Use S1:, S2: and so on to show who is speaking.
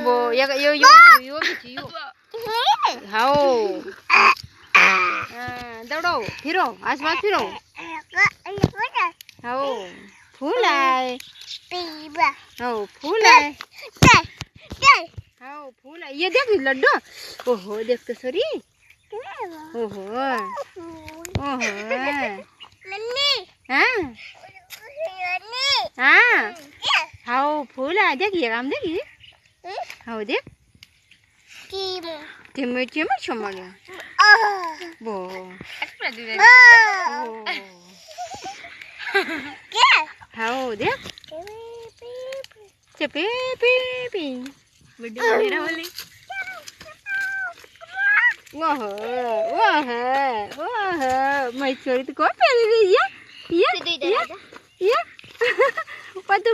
S1: Bo, yo yo. Hao. दौड़ो फिरो आसपास फिरो आओ फूल आए आओ फूल आए आओ फूल आए ये देख लड्डू ओहो देख तो सॉरी ओहो ओहो हाँ हाँ आओ फूल आए देखिए काम देखिए आओ देख Timur cuma ya. Bo. Tahu dia? Cepet. Berdua boleh. Wah. Mai curi tu kau pilih dia? Ya. Patu.